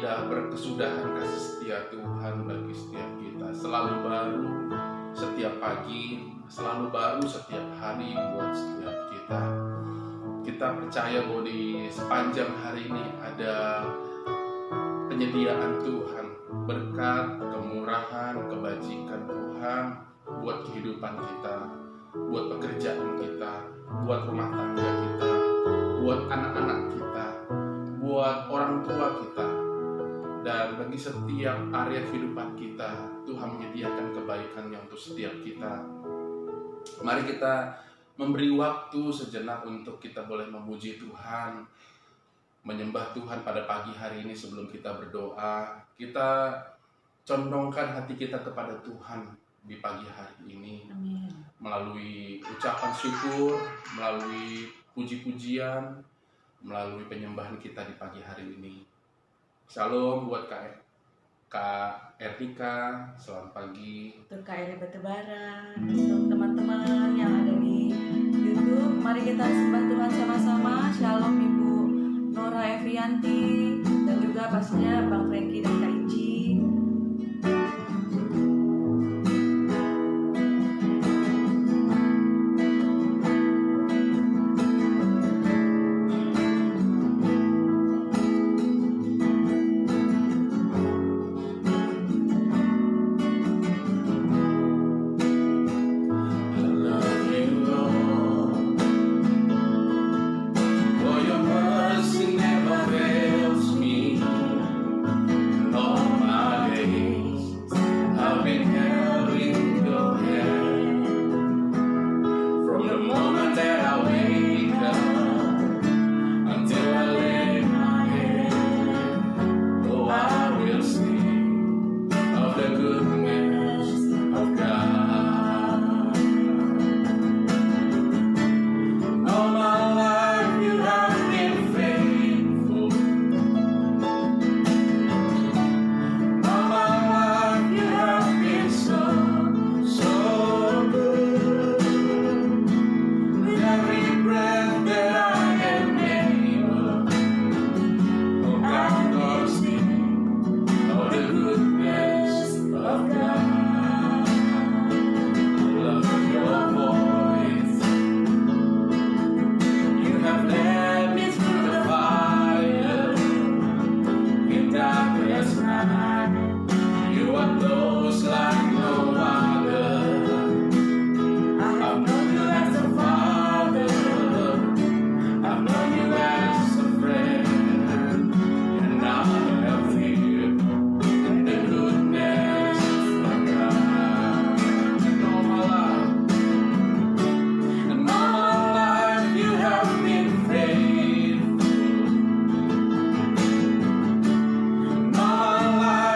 tidak berkesudahan kasih setia Tuhan bagi setiap kita. Selalu baru setiap pagi, selalu baru setiap hari buat setiap kita. Kita percaya bahwa di sepanjang hari ini ada penyediaan Tuhan, berkat, kemurahan, kebajikan Tuhan buat kehidupan kita, buat pekerjaan kita, buat rumah tangga kita, buat anak-anak kita, buat orang tua kita, dan bagi setiap area kehidupan kita. Tuhan menyediakan kebaikannya untuk setiap kita. Mari kita memberi waktu sejenak untuk kita boleh memuji Tuhan, menyembah Tuhan pada pagi hari ini. Sebelum kita berdoa, kita condongkan hati kita kepada Tuhan di pagi hari ini. Amin. Melalui ucapan syukur, melalui puji-pujian, melalui penyembahan kita di pagi hari ini. Shalom buat Kak Ertika, selamat pagi. Untuk KRI Batubara, untuk teman-teman yang ada di YouTube, mari kita sembah Tuhan sama-sama. Shalom Ibu Nora Evianti, dan juga pastinya Bang Franky dan Kak Ici. My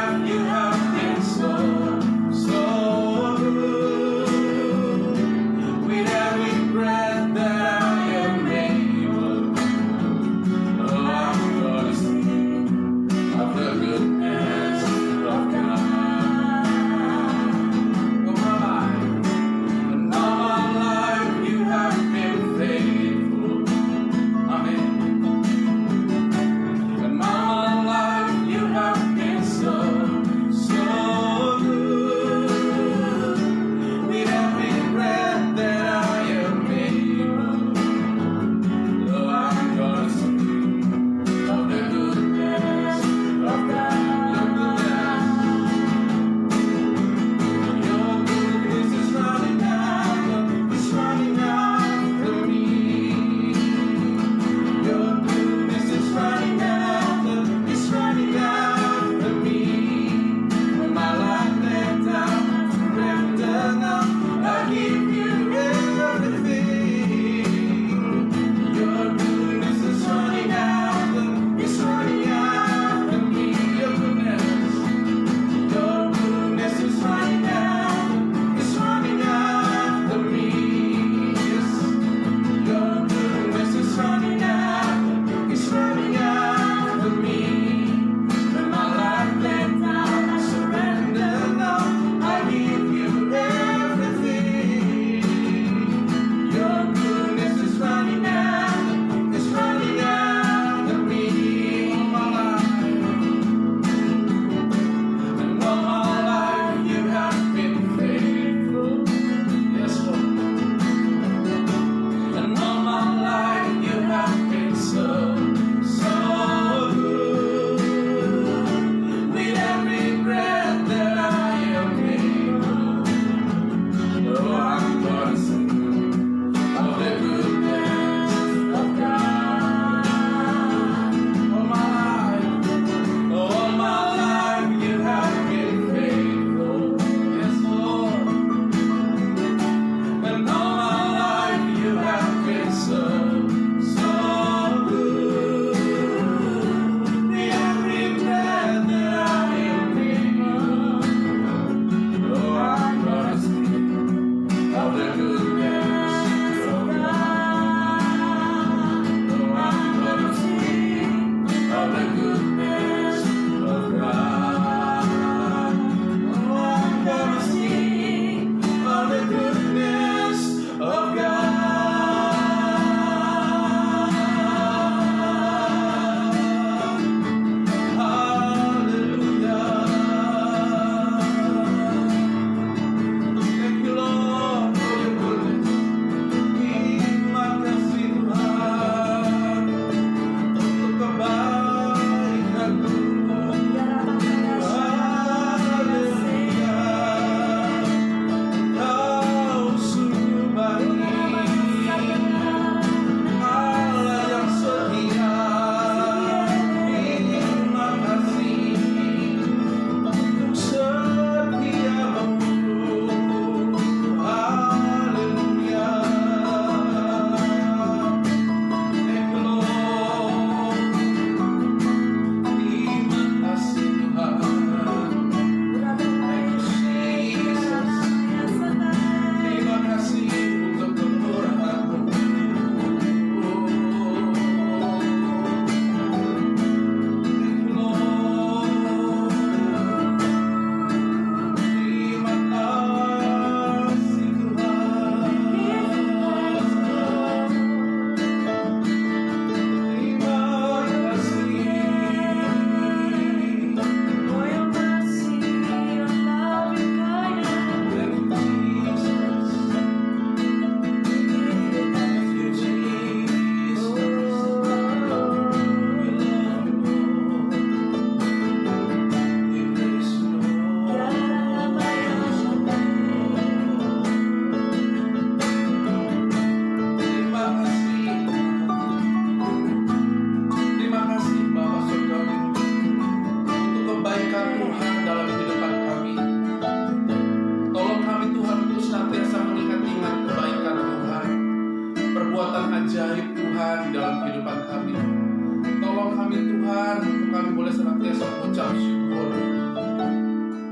mengucap syukur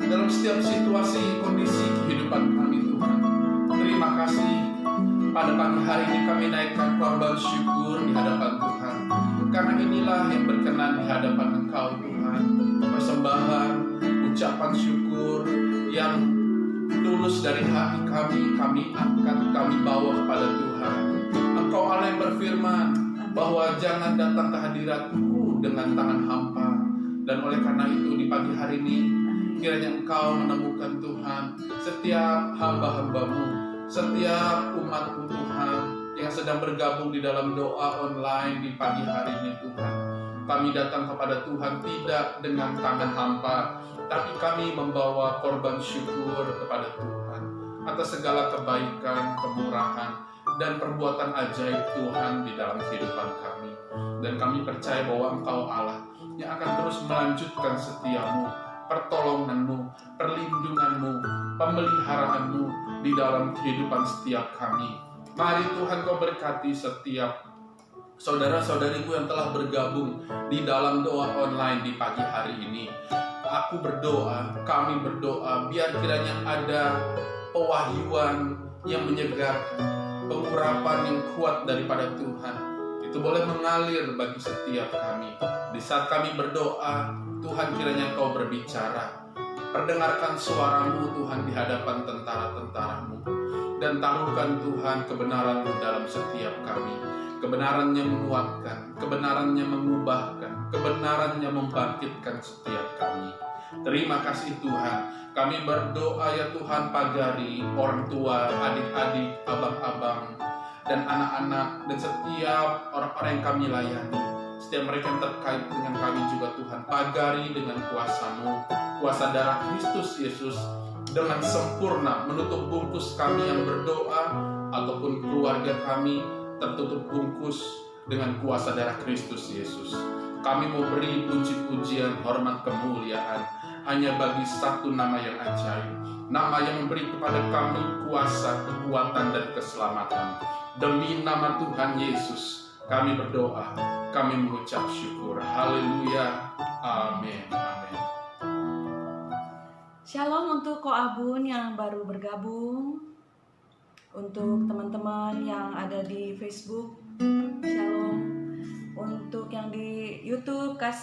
dalam setiap situasi kondisi kehidupan kami Tuhan. Terima kasih pada pagi hari ini kami naikkan korban syukur di hadapan Tuhan, karena inilah yang berkenan di hadapan Engkau Tuhan. Persembahan, ucapan syukur yang tulus dari hati kami angkat, kami bawa kepada Tuhan. Engkau Allah yang berfirman bahwa jangan datang ke hadirat-Mu dengan tangan hampa. Dan oleh karena itu di pagi hari ini kiranya Engkau menemukan Tuhan setiap hamba-hamba-Mu, setiap umat-Mu Tuhan yang sedang bergabung di dalam doa online di pagi hari ini Tuhan. Kami datang kepada Tuhan tidak dengan tangan hampa, tapi kami membawa korban syukur kepada Tuhan atas segala kebaikan, kemurahan, dan perbuatan ajaib Tuhan di dalam kehidupan kami. Dan kami percaya bahwa Engkau Allah yang akan terus melanjutkan setiamu, pertolonganmu, perlindunganmu, pemeliharaanmu di dalam kehidupan setiap kami. Mari Tuhan Kau berkati setiap saudara-saudariku yang telah bergabung di dalam doa online di pagi hari ini. Aku berdoa, kami berdoa, biar kiranya ada pewahyuan yang menyegarkan, pengurapan yang kuat daripada Tuhan. Itu boleh mengalir bagi setiap kami. Di saat kami berdoa, Tuhan kiranya Kau berbicara. Perdengarkan suara-Mu Tuhan di hadapan tentara-tentara-Mu. Dan taruhkan Tuhan kebenaran-Mu dalam setiap kami. Kebenarannya menguatkan, kebenarannya mengubahkan, kebenarannya membangkitkan setiap kami. Terima kasih Tuhan. Kami berdoa ya Tuhan pagari orang tua, adik-adik, abang-abang, dan anak-anak, dan setiap orang-orang yang kami layani. Setiap mereka yang terkait dengan kami juga Tuhan. Pagari dengan kuasa-Mu, kuasa darah Kristus Yesus, dengan sempurna menutup bungkus kami yang berdoa, ataupun keluarga kami tertutup bungkus dengan kuasa darah Kristus Yesus. Kami mau beri puji-pujian, hormat, kemuliaan hanya bagi satu nama yang ajaib, nama yang memberi kepada kami kuasa, kekuatan, dan keselamatan. Demi nama Tuhan Yesus kami berdoa, kami mengucap syukur. Haleluya, amin, amin. Shalom untuk Ko Abun yang baru bergabung, untuk teman-teman yang ada di Facebook, shalom. Untuk yang di YouTube, Kak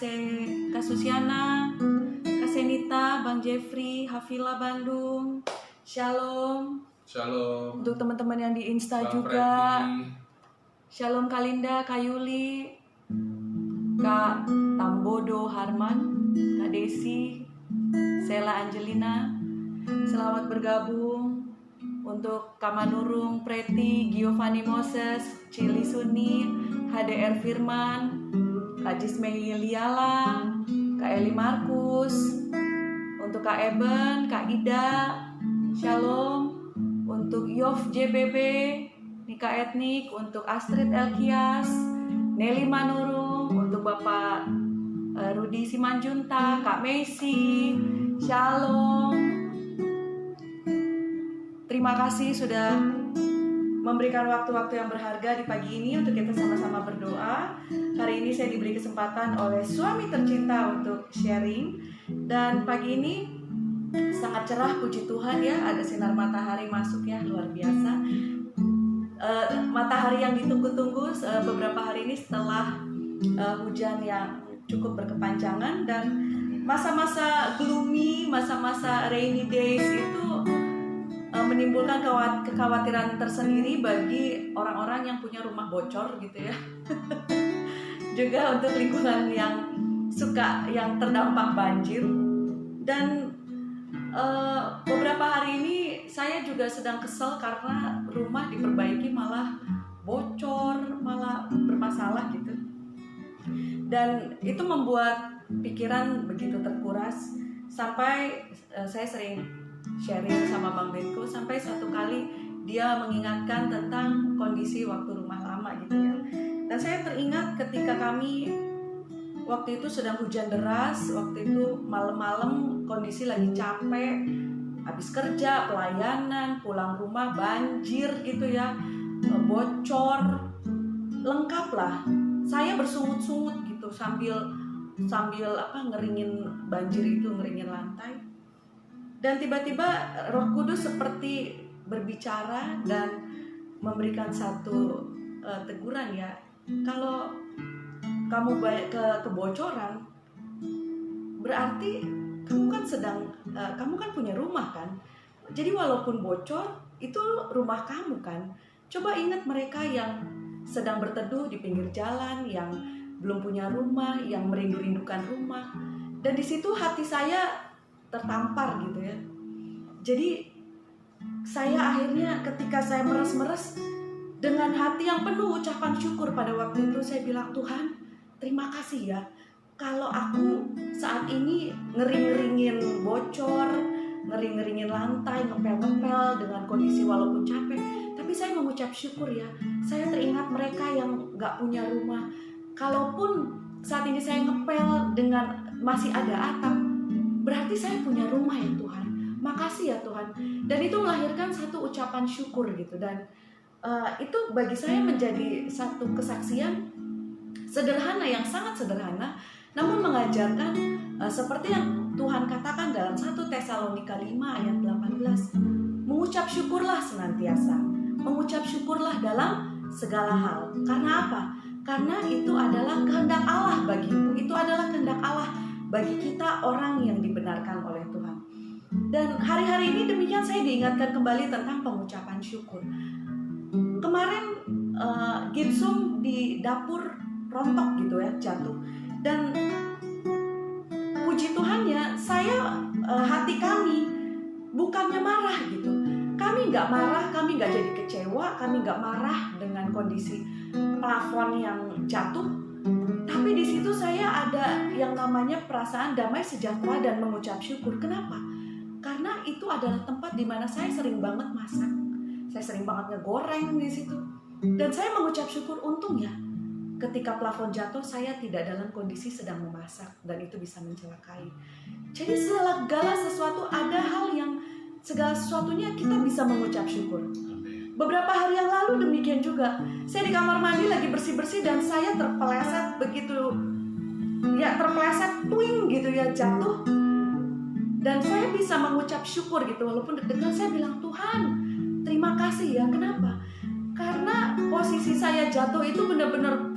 Susiana, Kak Senita, Bang Jeffrey, Hafila Bandung, shalom. Shalom. Untuk teman-teman yang di Insta Bang juga, Freddy. shalom Kak Linda, Kak Yuli, Kak Tambodo Harman, Kak Desi, Sela Angelina, selamat bergabung. Untuk Kamanurung, Preti, Giovanni Moses, Cili Suni, HDR Firman, Kak Jismei Liala, Kak Eli Markus, untuk Kak Eben, Kak Ida, shalom. Untuk Yov JBB, Nika Etnik, untuk Astrid Elkias, Nelly Manurung, untuk Bapak Rudi Simanjunta, Kak Messi, shalom. Terima kasih sudah memberikan waktu-waktu yang berharga di pagi ini untuk kita sama-sama berdoa. Hari ini saya diberi kesempatan oleh suami tercinta untuk sharing. Dan pagi ini sangat cerah, puji Tuhan ya, ada sinar matahari masuk ya, luar biasa. Matahari yang ditunggu-tunggu beberapa hari ini setelah hujan yang cukup berkepanjangan. Dan masa-masa gloomy, masa-masa rainy days itu menimbulkan kekhawatiran tersendiri bagi orang-orang yang punya rumah bocor gitu ya. Juga untuk lingkungan yang terdampak banjir. Dan beberapa hari ini saya juga sedang kesel karena rumah diperbaiki malah bocor, malah bermasalah gitu. Dan itu membuat pikiran begitu terkuras sampai saya sering sharing sama Bang Benko, sampai satu kali dia mengingatkan tentang kondisi waktu rumah lama gitu ya. Dan saya teringat ketika kami waktu itu sedang hujan deras, waktu itu malam-malam kondisi lagi capek, habis kerja, pelayanan, pulang rumah banjir gitu ya, bocor, lengkap lah. Saya bersungut-sungut gitu sambil sambil ngeringin banjir itu, ngeringin lantai. Dan tiba-tiba Roh Kudus seperti berbicara dan memberikan satu teguran ya. Kalau kamu kebocoran, berarti kamu kan punya rumah kan. Jadi walaupun bocor, itu rumah kamu kan. Coba ingat mereka yang sedang berteduh di pinggir jalan, yang belum punya rumah, yang merindu-rindukan rumah. Dan di situ hati saya tertampar gitu ya. Jadi saya akhirnya ketika saya meres-meres, dengan hati yang penuh ucapan syukur pada waktu itu saya bilang, Tuhan, terima kasih ya. Kalau aku saat ini ngering-ngeringin bocor, ngering-ngeringin lantai, ngepel-ngepel dengan kondisi walaupun capek, tapi saya mengucap syukur ya. Saya teringat mereka yang gak punya rumah. Kalaupun saat ini saya ngepel dengan masih ada atap, berarti saya punya rumah ya Tuhan. Makasih ya Tuhan. Dan itu melahirkan satu ucapan syukur gitu. Dan itu bagi saya menjadi satu kesaksian sederhana, yang sangat sederhana, namun mengajarkan seperti yang Tuhan katakan dalam 1 Tesalonika 5 ayat 18. Mengucap syukurlah senantiasa, mengucap syukurlah dalam segala hal. Karena apa? Karena itu adalah kehendak Allah bagimu. Itu adalah kehendak Allah bagi kita orang yang dibenarkan oleh Tuhan. Dan hari-hari ini demikian saya diingatkan kembali tentang pengucapan syukur. Kemarin Gibsum di dapur rontok gitu ya, jatuh. Dan puji Tuhan ya, hati kami bukannya marah gitu. Kami nggak marah, kami nggak jadi kecewa, kami nggak marah dengan kondisi plafon yang jatuh. Tapi di situ saya ada yang namanya perasaan damai, sejahtera, dan mengucap syukur. Kenapa? Karena itu adalah tempat di mana saya sering banget masak. Saya sering banget ngegoreng di situ. Dan saya mengucap syukur, untung ya, ketika plafon jatuh saya tidak dalam kondisi sedang memasak dan itu bisa mencelakai. Jadi segala sesuatunya kita bisa mengucap syukur. Beberapa hari yang lalu demikian juga. Saya di kamar mandi lagi bersih-bersih dan saya terpeleset twing gitu ya, jatuh. Dan saya bisa mengucap syukur gitu, walaupun deg-degan. Saya bilang, Tuhan, terima kasih ya. Kenapa? Karena posisi saya jatuh itu benar-benar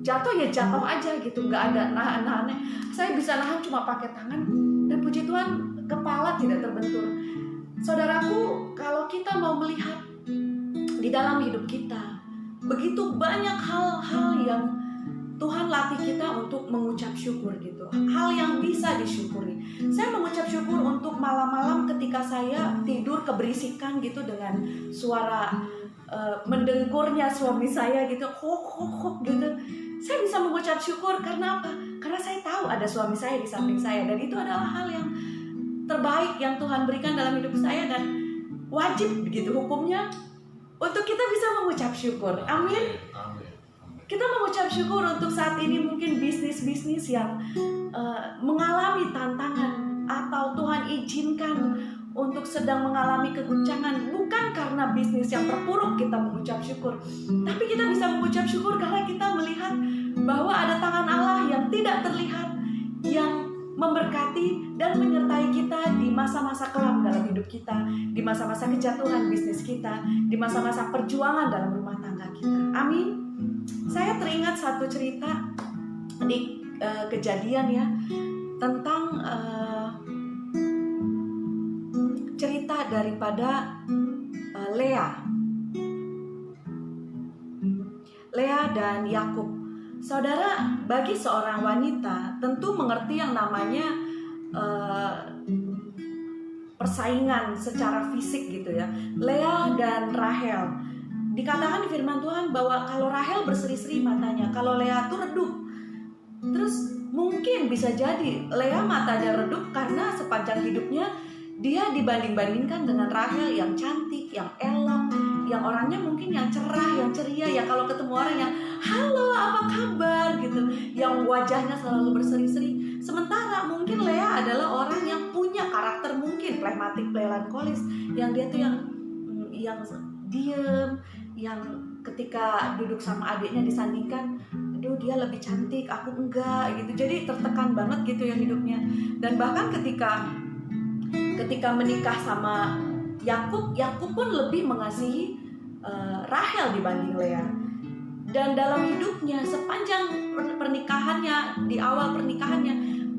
jatuh ya jatuh aja gitu, nggak ada nahan-nahannya. Saya bisa nahan cuma pakai tangan, dan puji Tuhan kepala tidak terbentur. Saudaraku, kalau kita mau melihat di dalam hidup kita, begitu banyak hal-hal yang Tuhan latih kita untuk mengucap syukur gitu. Hal yang bisa disyukuri. Saya mengucap syukur untuk malam-malam ketika saya tidur keberisikan gitu dengan suara mendengkurnya suami saya gitu, hok gitu. Saya bisa mengucap syukur karena apa? Karena saya tahu ada suami saya di samping saya, dan itu adalah hal yang terbaik yang Tuhan berikan dalam hidup saya, dan wajib gitu hukumnya untuk kita bisa mengucap syukur. Amin. Kita mengucap syukur untuk saat ini mungkin bisnis-bisnis yang mengalami tantangan atau Tuhan izinkan untuk sedang mengalami keguncangan. Bukan karena bisnis yang terpuruk kita mengucap syukur, tapi kita bisa mengucap syukur karena kita melihat bahwa ada tangan Allah yang tidak terlihat, yang memberkati dan menyertai kita di masa-masa kelam dalam hidup kita, di masa-masa kejatuhan bisnis kita, di masa-masa perjuangan dalam rumah tangga kita. Amin. Saya teringat satu cerita di Kejadian ya, tentang cerita daripada Lea dan Yakub. Saudara, bagi seorang wanita tentu mengerti yang namanya persaingan secara fisik gitu ya. Lea dan Rahel, dikatakan di firman Tuhan bahwa kalau Rahel berseri-seri matanya, kalau Lea tuh redup. Terus mungkin bisa jadi Lea matanya redup karena sepanjang hidupnya dia dibanding-bandingkan dengan Rahel yang cantik, yang elok, yang orangnya mungkin yang cerah, yang ceria ya. Kalau ketemu orang yang halo apa kabar gitu, yang wajahnya selalu berseri-seri. Sementara mungkin Lea adalah orang yang punya karakter mungkin plematik, melankolis, yang dia tuh yang diem, yang ketika duduk sama adiknya disandingkan aduh dia lebih cantik, aku enggak gitu. Jadi tertekan banget gitu ya hidupnya. Dan bahkan ketika menikah sama Yakub pun lebih mengasihi Rahel dibanding Lea. Dan dalam hidupnya sepanjang pernikahannya, di awal pernikahannya,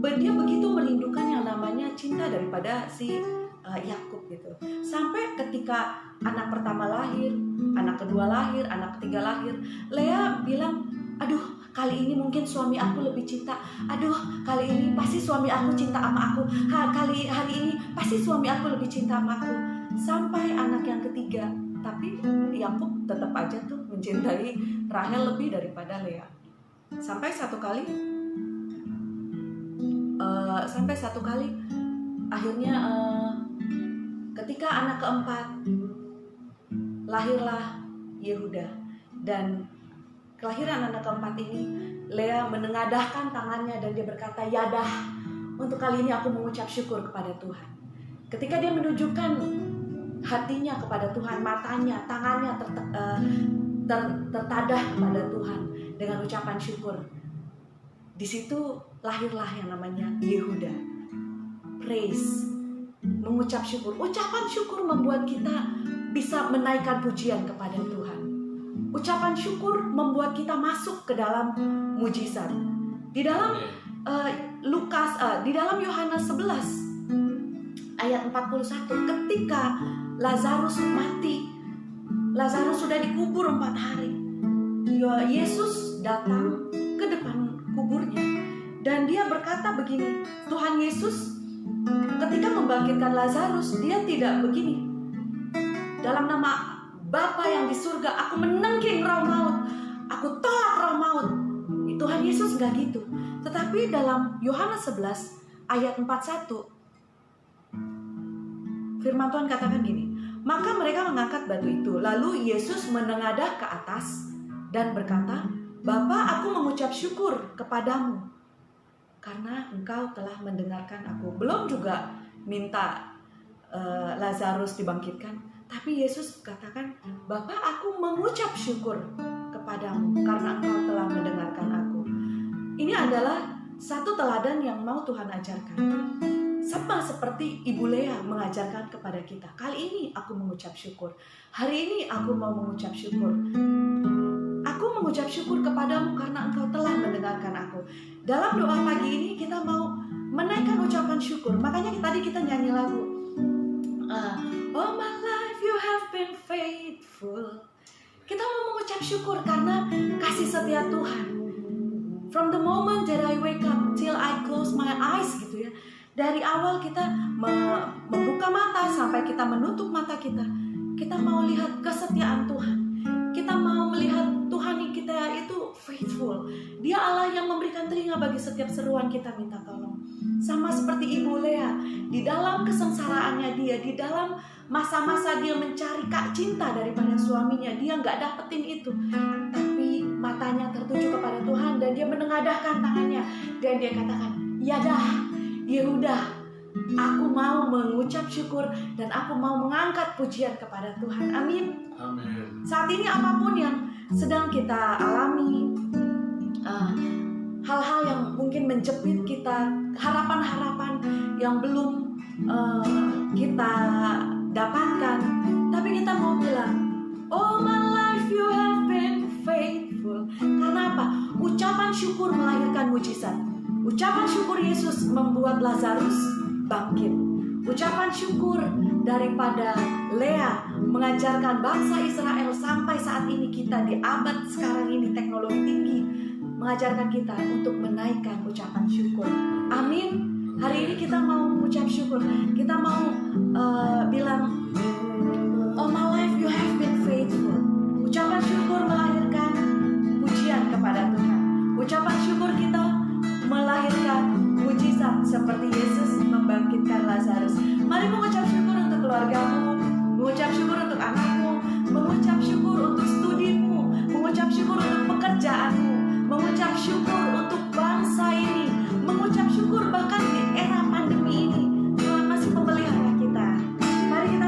dia begitu merindukan yang namanya cinta daripada si Yakub gitu. Sampai ketika anak pertama lahir, anak kedua lahir, anak ketiga lahir, Lea bilang, aduh kali ini mungkin suami aku lebih cinta, aduh kali ini pasti suami aku cinta sama aku, hari ini pasti suami aku lebih cinta sama aku. Sampai anak yang ketiga, tapi Yakub tetap aja tuh mencintai Rahel lebih daripada Lea. Sampai satu kali akhirnya ketika anak keempat lahirlah Yehuda. Dan kelahiran anak keempat ini, Lea menengadahkan tangannya dan dia berkata, yadah, untuk kali ini aku mengucap syukur kepada Tuhan. Ketika dia menunjukkan hatinya kepada Tuhan, matanya, tangannya tertadah kepada Tuhan dengan ucapan syukur, di situ lahirlah yang namanya Yehuda. Praise, mengucap syukur. Ucapan syukur membuat kita bisa menaikkan pujian kepada Tuhan. Ucapan syukur membuat kita masuk ke dalam mujizat. Di dalam di dalam Yohanes 11 ayat 41, ketika Lazarus mati, Lazarus sudah dikubur 4 hari, Yesus datang ke depan kuburnya dan dia berkata begini. Tuhan Yesus ketika membangkitkan Lazarus, dia tidak begini, dalam nama Bapa yang di surga, aku menengking roh maut, aku tolak roh maut. Tuhan Yesus gak gitu. Tetapi dalam Yohanes 11 ayat 41, firman Tuhan katakan gini, maka mereka mengangkat batu itu. Lalu Yesus menengadah ke atas dan berkata, Bapa, aku mengucap syukur kepadamu karena engkau telah mendengarkan aku. Belum juga minta Lazarus dibangkitkan, tapi Yesus katakan, Bapa, aku mengucap syukur kepadamu karena engkau telah mendengarkan aku. Ini adalah satu teladan yang mau Tuhan ajarkan. Sama seperti Ibu Lea mengajarkan kepada kita. Kali ini aku mengucap syukur. Hari ini aku mau mengucap syukur. Aku mengucap syukur kepadamu karena engkau telah mendengarkan aku. Dalam doa pagi ini kita mau menaikkan ucapan syukur. Makanya tadi kita nyanyi lagu Oh my life you have been faithful. Kita mau mengucap syukur karena kasih setia Tuhan. From the moment that I wake up till I close my eyes gitu ya. Dari awal kita membuka mata sampai kita menutup mata kita, kita mau lihat kesetiaan Tuhan. Kita mau melihat Tuhan yang kita itu faithful. Dia Allah yang memberikan telinga bagi setiap seruan kita minta tolong. Sama seperti Ibu Lea, di dalam kesengsaraannya dia, di dalam masa-masa dia mencari cinta daripada suaminya, dia nggak dapetin itu. Tapi matanya tertuju kepada Tuhan dan dia menengadahkan tangannya dan dia katakan, ya dah, Yehuda, aku mau mengucap syukur dan aku mau mengangkat pujian kepada Tuhan. Amin. Amin. Saat ini apapun yang sedang kita alami, hal-hal yang mungkin menjepit kita, harapan-harapan yang belum kita dapatkan, tapi kita mau bilang, oh my life you have been faithful. Karena apa? Ucapan syukur melahirkan mujizat. Ucapan syukur Yesus membuat Lazarus bangkit. Ucapan syukur daripada Lea mengajarkan bangsa Israel sampai saat ini kita di abad sekarang ini teknologi tinggi mengajarkan kita untuk menaikkan ucapan syukur. Amin. Hari ini kita mau mengucap syukur. Kita mau bilang, oh my life you have been faithful. Ucapan syukur melahirkan pujian kepada Tuhan. Ucapan syukur kita melahirkan mujizat seperti Yesus membangkitkan Lazarus. Mari mengucap syukur untuk keluargamu, mengucap syukur untuk anakmu, mengucap syukur untuk studimu, mengucap syukur untuk pekerjaanmu, mengucap syukur untuk bangsa ini, mengucap syukur bahkan di era pandemi ini Tuhan masih memelihara kita. Mari kita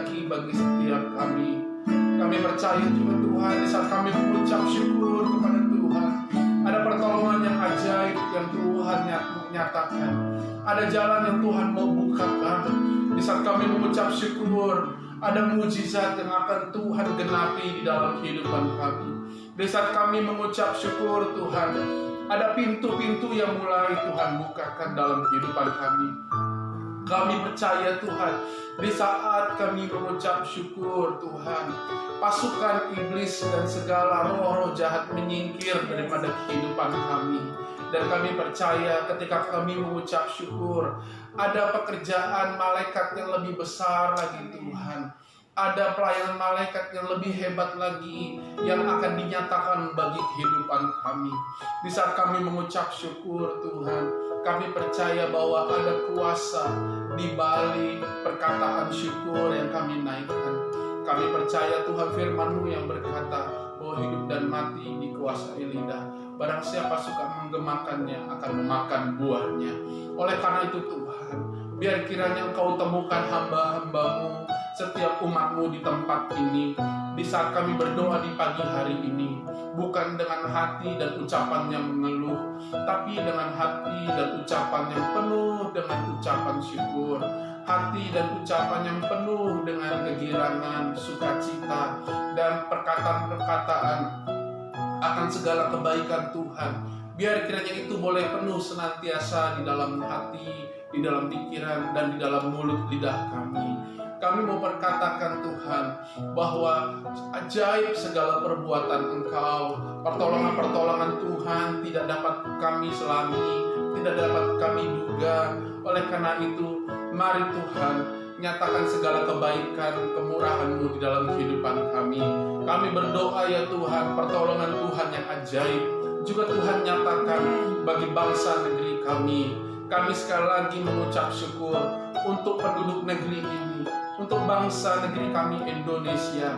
lagi bagi setiap kami. Kami percaya juga Tuhan, di saat kami mengucap syukur kepada Tuhan, ada pertolongan yang ajaib yang Tuhan nyatakan. Ada jalan yang Tuhan mau bukakan. Di saat kami mengucap syukur, ada mujizat yang akan Tuhan genapi di dalam kehidupan kami. Di saat kami mengucap syukur Tuhan, ada pintu-pintu yang mulai Tuhan bukakan dalam kehidupan kami. Kami percaya Tuhan, di saat kami mengucap syukur Tuhan, pasukan iblis dan segala roh-roh jahat menyingkir daripada kehidupan kami. Dan kami percaya ketika kami mengucap syukur, ada pekerjaan malaikat yang lebih besar lagi Tuhan. Ada pelayanan malaikat yang lebih hebat lagi yang akan dinyatakan bagi kehidupan kami. Di saat kami mengucap syukur Tuhan, kami percaya bahwa ada kuasa di balik perkataan syukur yang kami naikkan. Kami percaya Tuhan firman-Mu yang berkata bahwa hidup dan mati dikuasai lidah. Barang siapa suka menggemakannya akan memakan buahnya. Oleh karena itu Tuhan, biar kiranya Engkau temukan hamba-hamba-Mu, setiap umat-Mu di tempat ini. Di saat kami berdoa di pagi hari ini, bukan dengan hati dan ucapan yang mengeluh, tapi dengan hati dan ucapan yang penuh dengan ucapan syukur, hati dan ucapan yang penuh dengan kegirangan, sukacita, dan perkataan-perkataan akan segala kebaikan Tuhan. Biar kiranya itu boleh penuh senantiasa di dalam hati, di dalam pikiran, dan di dalam mulut lidah kami. Kami mau perkatakan Tuhan bahwa ajaib segala perbuatan Engkau, pertolongan-pertolongan Tuhan tidak dapat kami selami, tidak dapat kami duga. Oleh karena itu, mari Tuhan, nyatakan segala kebaikan, kemurahan-Mu di dalam kehidupan kami. Kami berdoa ya Tuhan, pertolongan Tuhan yang ajaib juga Tuhan nyatakan bagi bangsa negeri kami. Kami sekali lagi mengucap syukur untuk penduduk negeri ini, untuk bangsa negeri kami Indonesia.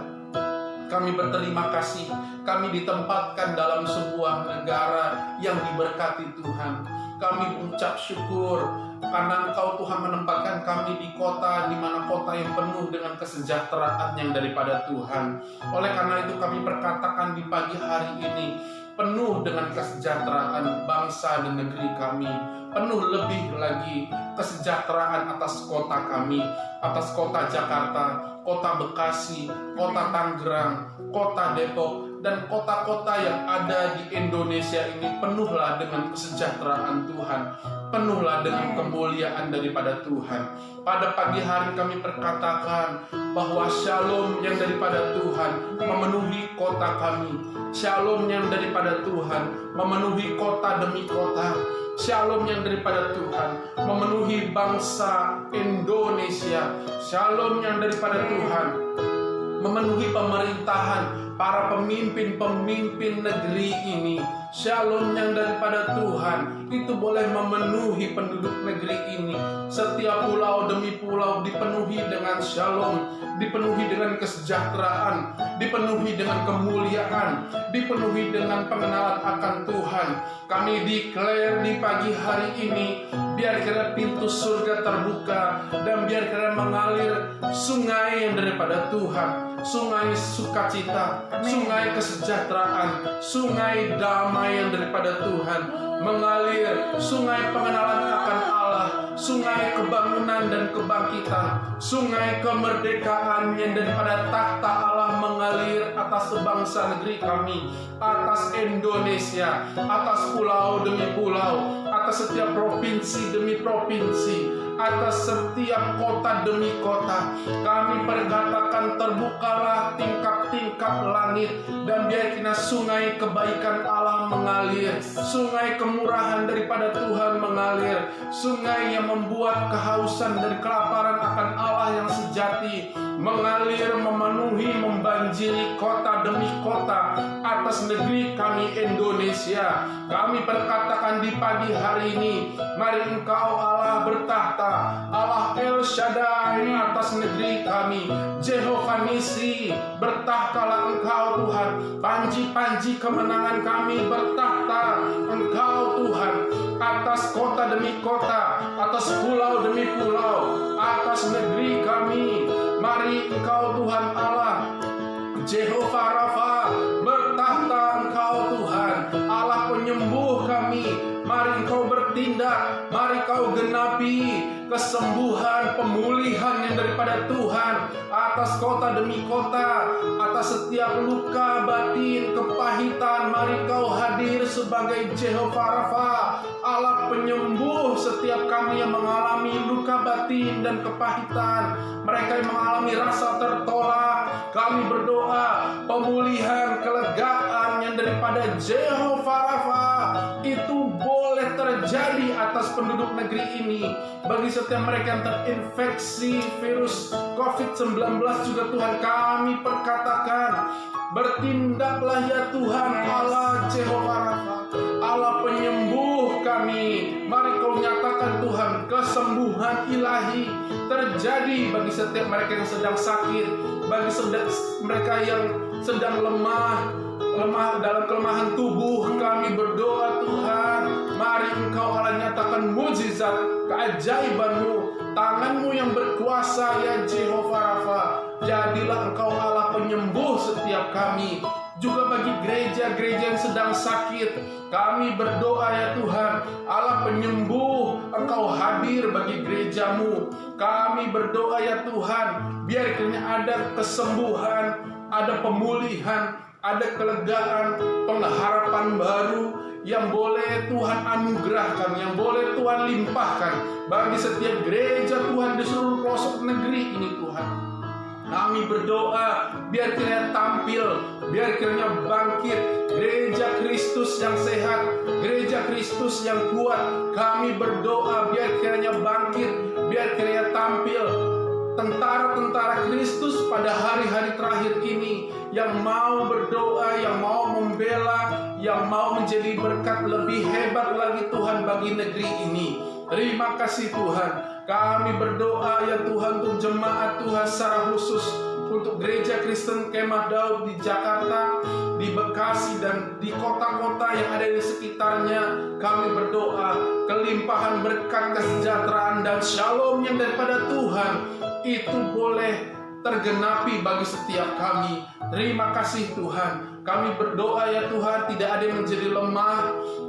Kami berterima kasih, kami ditempatkan dalam sebuah negara yang diberkati Tuhan. Kami mengucap syukur karena Engkau Tuhan menempatkan kami di kota, di mana kota yang penuh dengan kesejahteraan yang daripada Tuhan. Oleh karena itu kami perkatakan di pagi hari ini, penuh dengan kesejahteraan bangsa dan negeri kami. Penuh lebih lagi kesejahteraan atas kota kami, atas kota Jakarta, kota Bekasi, kota Tangerang, kota Depok, dan kota-kota yang ada di Indonesia ini penuhlah dengan kesejahteraan Tuhan, penuhlah dengan kemuliaan daripada Tuhan. Pada pagi hari kami perkatakan bahwa shalom yang daripada Tuhan memenuhi kota kami, shalom yang daripada Tuhan memenuhi kota demi kota, shalom yang daripada Tuhan memenuhi bangsa Indonesia, shalom yang daripada Tuhan memenuhi pemerintahan, para pemimpin-pemimpin negeri ini. Shalom yang daripada Tuhan itu boleh memenuhi penduduk negeri ini. Setiap pulau demi pulau dipenuhi dengan shalom, dipenuhi dengan kesejahteraan, dipenuhi dengan kemuliaan, dipenuhi dengan pengenalan akan Tuhan. Kami declare di pagi hari ini, biar kira pintu surga terbuka dan biar kira mengalir sungai yang daripada Tuhan, sungai sukacita, sungai kesejahteraan, sungai damai yang daripada Tuhan, mengalir sungai pengenalan akan Allah, sungai kebangunan dan kebangkitan, sungai kemerdekaan yang daripada takhta Allah mengalir atas bangsa negeri kami, atas Indonesia, atas pulau demi pulau, atas setiap provinsi demi provinsi, atas setiap kota demi kota. Kami perkatakan terbukalah tingkap-tingkap langit dan biarkan sungai kebaikan Allah mengalir, sungai kemurahan daripada Tuhan mengalir, sungai yang membuat kehausan dari kelaparan akan Allah yang sejati mengalir, memenuhi, membanjiri kota demi kota atas negeri kami Indonesia. Kami perkatakan di pagi hari ini, mari Engkau Allah bertahta, Allah El Shaddai atas negeri kami, Jehovah Nisi, bertahtalah Engkau Tuhan. Panji-panji kemenangan kami bertahta Engkau Tuhan, atas kota demi kota, atas pulau demi pulau, atas negeri kami. Mari Engkau Tuhan Allah, Jehovah Rafa, bertahta Engkau Tuhan, Allah penyembuh kami. Mari Engkau bertindak, mari Kau genapi kesembuhan, pemulihan yang daripada Tuhan atas kota demi kota, atas setiap luka batin, kepahitan. Mari Kau hadir sebagai Jehovah Rafa, Allah penyembuh setiap kami yang mengalami luka batin dan kepahitan, mereka yang mengalami rasa tertolak. Kami berdoa pemulihan, kelegaan yang daripada Jehovah Rafa itu boleh terjadi atas penduduk negeri ini. Bagi setiap mereka yang terinfeksi virus COVID-19 juga Tuhan, kami perkatakan, bertindaklah ya Tuhan Allah Jehovah Rafa, Allah penyembuh kami. Mari Kau nyatakan Tuhan kesembuhan ilahi terjadi bagi setiap mereka yang sedang sakit, bagi mereka yang sedang lemah dalam kelemahan tubuh. Kami berdoa Tuhan, mari Engkau Allah nyatakan mujizat keajaiban-Mu, tangan-Mu yang berkuasa ya Jehovah Rafa. Jadilah Engkau Allah penyembuh setiap kami. Juga bagi gereja-gereja yang sedang sakit, kami berdoa ya Tuhan, Allah penyembuh, Engkau hadir bagi gereja-Mu. Kami berdoa ya Tuhan, biar kiranya ada kesembuhan, ada pemulihan, ada kelegaan, pengharapan baru yang boleh Tuhan anugerahkan, yang boleh Tuhan limpahkan bagi setiap gereja Tuhan di seluruh pelosok negeri ini Tuhan. Kami berdoa biar kiranya tampil, biar kiranya bangkit gereja Kristus yang sehat, gereja Kristus yang kuat. Kami berdoa biar kiranya bangkit, biar kiranya tampil tentara-tentara Kristus pada hari-hari terakhir ini, yang mau berdoa, yang mau membela, yang mau menjadi berkat lebih hebat lagi Tuhan bagi negeri ini. Terima kasih Tuhan. Kami berdoa ya Tuhan untuk jemaat Tuhan secara khusus, untuk gereja Kristen Kemah Daud di Jakarta, di Bekasi, dan di kota-kota yang ada di sekitarnya. Kami berdoa kelimpahan berkat, kesejahteraan, dan shalom yang daripada Tuhan itu boleh tergenapi bagi setiap kami. Terima kasih Tuhan. Kami berdoa ya Tuhan, tidak ada yang menjadi lemah,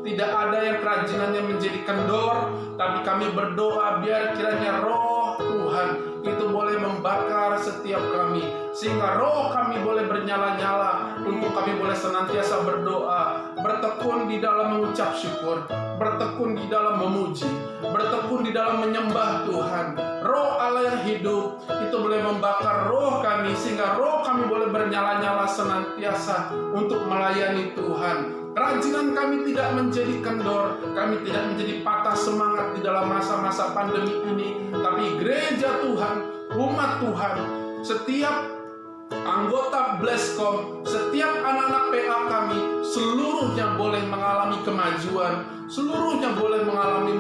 tidak ada yang kerajinannya menjadi kendor, tapi kami berdoa biar kiranya roh Tuhan itu boleh membakar setiap kami, sehingga roh kami boleh bernyala-nyala, untuk kami boleh senantiasa berdoa, bertekun di dalam mengucap syukur, bertekun di dalam memuji, bertekun di dalam menyembah Tuhan. Roh Allah yang hidup itu boleh membakar roh kami, sehingga roh kami boleh bernyala-nyala senantiasa untuk melayani Tuhan. Kerajinan kami tidak menjadi kendor, kami tidak menjadi patah semangat di dalam masa-masa pandemi ini, tapi gereja Tuhan, umat Tuhan, setiap anggota Bleskom, setiap anak-anak PA kami, seluruhnya boleh mengalami kemajuan, seluruhnya boleh mengalami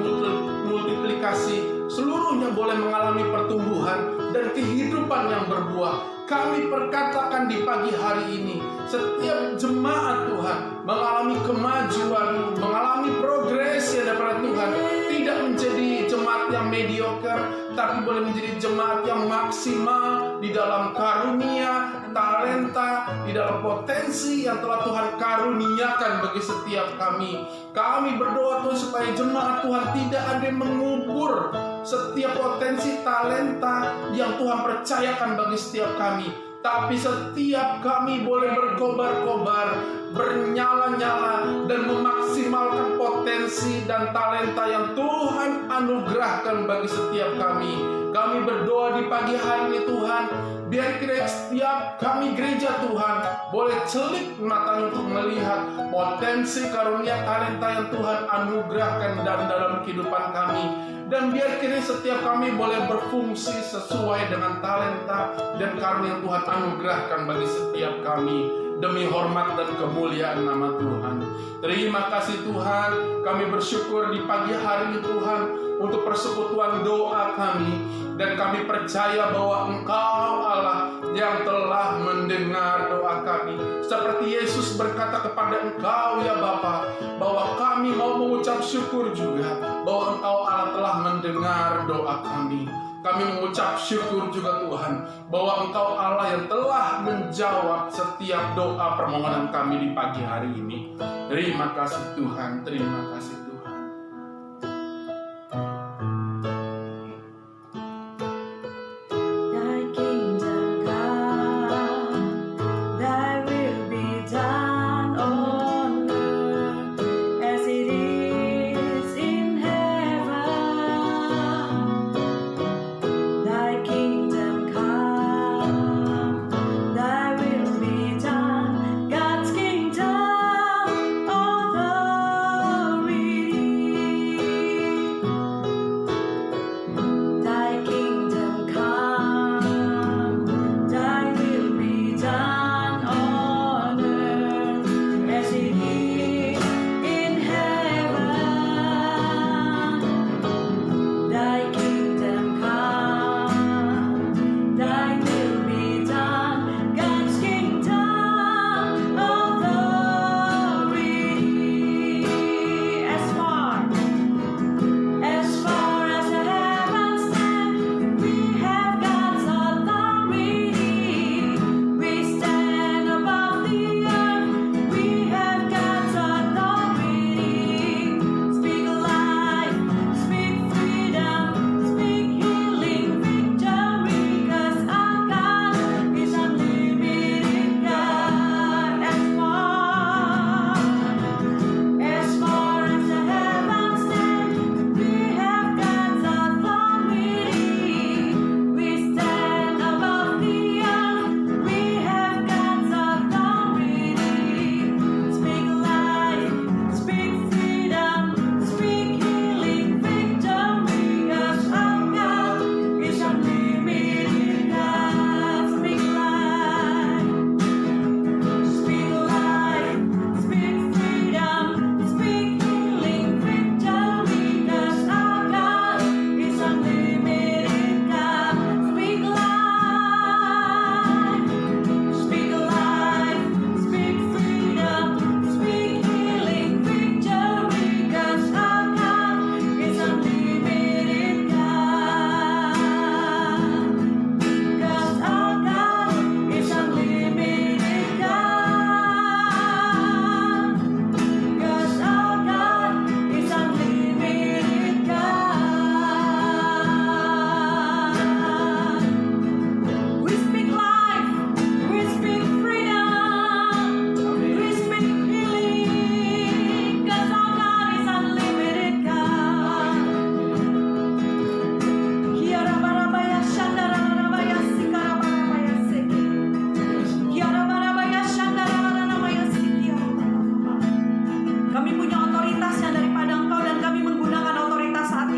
multiplikasi, seluruhnya boleh mengalami pertumbuhan dan kehidupan yang berbuah. Kami perkatakan di pagi hari ini, setiap jemaat Tuhan mengalami kemajuan, mengalami progres yang daripada Tuhan, tidak menjadi jemaat yang mediocre, tapi boleh menjadi jemaat yang maksimal di dalam karunia, talenta, di dalam potensi yang telah Tuhan karuniakan bagi setiap kami. Kami berdoa Tuhan supaya jemaat Tuhan tidak ada yang mengubur setiap potensi talenta yang Tuhan percayakan bagi setiap kami, tapi setiap kami boleh berkobar-kobar, bernyala-nyala, dan memaksimalkan potensi dan talenta yang Tuhan anugerahkan bagi setiap kami. Kami berdoa di pagi hari ini Tuhan, biar kiranya setiap kami gereja Tuhan boleh celik mata untuk melihat potensi karunia talenta yang Tuhan anugerahkan dalam kehidupan kami. Dan biar kiranya setiap kami boleh berfungsi sesuai dengan talenta dan karunia yang Tuhan anugerahkan bagi setiap kami, demi hormat dan kemuliaan nama Tuhan. Terima kasih Tuhan, kami bersyukur di pagi hari ini Tuhan untuk persekutuan doa kami, dan kami percaya bahwa Engkau Allah yang telah mendengar doa kami. Seperti Yesus berkata kepada Engkau ya Bapa, bahwa kami mau mengucap syukur juga bahwa Engkau Allah telah mendengar doa kami. Kami mengucap syukur juga Tuhan bahwa Engkau Allah yang telah menjawab setiap doa permohonan kami di pagi hari ini. Terima kasih Tuhan, terima kasih Tuhan. Thy kingdom come, Thy will be done on earth as it is in heaven. Thy kingdom come, Thy will be done, God's kingdom authority. Thy kingdom come, Thy will be done on earth as it is in heaven. Thy kingdom come, Thy will be done, God's kingdom authority. As far as the heavens stand, we have God's authority. We stand above the earth, we have God's authority. Speak life, speak freedom, speak healing, victory, 'cause our God is unlimited God. As far as the heavens stand, we have God's authority. We stand above the earth, we have God's authority. Speak life, speak freedom, speak healing, victory, 'cause our God is unlimited God. Speak life, speak life, speak freedom, speak healing, victory, 'cause our God is unlimited God. Speak life, speak life, speak freedom, speak healing, victory, 'cause our God is unlimited God. 'Cause our God is unlimited God. 'Cause our God is unlimited God. We speak life, we speak freedom, we speak healing, 'cause our God is unlimited God. Kiara barabaya shandara barabaya sikara barabaya seki. Kiara barabaya shandara barabaya sikiara barabaya. Kami punya otoritas yang daripada Engkau dan kami menggunakan otoritas saat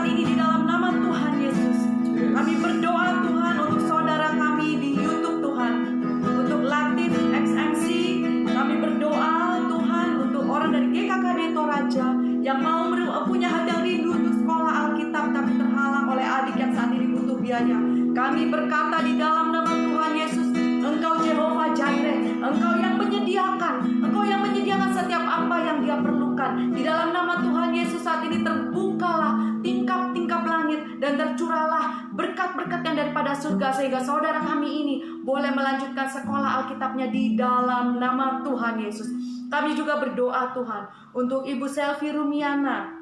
ini di dalam nama Tuhan Yesus. Kami berdoa Tuhan untuk saudara kami di YouTube Tuhan, untuk Latif XMC. Kami berdoa Tuhan untuk orang dari GKKD Toraja yang mau punya hati yang rindu untuk sekolah Alkitab tapi terhalang oleh adik yang saat ini butuh biaya. Kami berkata di dalam nama Tuhan Yesus, Engkau Jehovah Jireh, Engkau yang menyediakan setiap apa yang dia perlukan. Di dalam nama Tuhan Yesus saat ini terbukalah tingkap-tingkap langit dan tercurahlah berkat-berkat yang daripada surga sehingga saudara kami ini boleh melanjutkan sekolah Alkitabnya di dalam nama Tuhan Yesus. Kami juga berdoa Tuhan untuk Ibu Selvi Rumiana.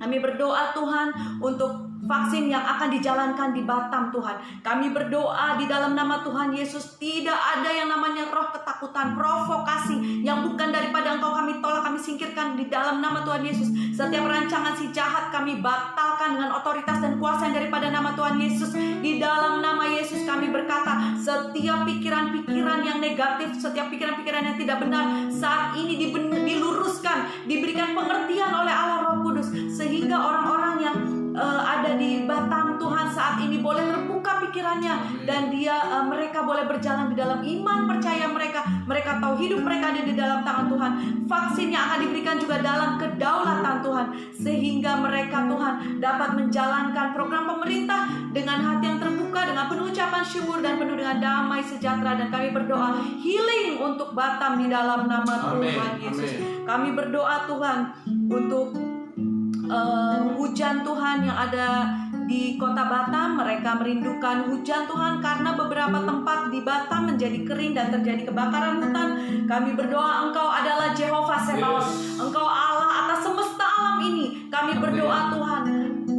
Kami berdoa Tuhan untuk vaksin yang akan dijalankan di Batam Tuhan. Kami berdoa di dalam nama Tuhan Yesus, tidak ada yang namanya roh ketakutan, provokasi yang bukan daripada Engkau, kami tolak, kami singkirkan di dalam nama Tuhan Yesus. Setiap rancangan si jahat kami batalkan dengan otoritas dan kuasa yang daripada nama Tuhan Yesus. Di dalam nama Yesus kami berkata, setiap pikiran-pikiran yang negatif, setiap pikiran-pikiran yang tidak benar saat ini diluruskan, diberikan pengertian oleh Allah Roh Kudus, sehingga orang-orang yang ada di Batam Tuhan saat ini boleh terbuka pikirannya dan mereka boleh berjalan di dalam iman percaya mereka tahu hidup mereka ada di dalam tangan Tuhan. Vaksin yang akan diberikan juga dalam kedaulatan Tuhan. Tuhan, sehingga mereka Tuhan dapat menjalankan program pemerintah dengan hati yang terbuka, dengan penuh ucapan syukur dan penuh dengan damai sejahtera. Dan kami berdoa healing untuk Batam di dalam nama Tuhan Yesus. Kami berdoa Tuhan untuk hujan Tuhan yang ada di kota Batam. Mereka merindukan hujan Tuhan karena beberapa tempat di Batam menjadi kering dan terjadi kebakaran hutan. Kami berdoa Engkau adalah Jehovah Sebaot, Engkau Allah atas semesta alam ini. Kami berdoa Tuhan,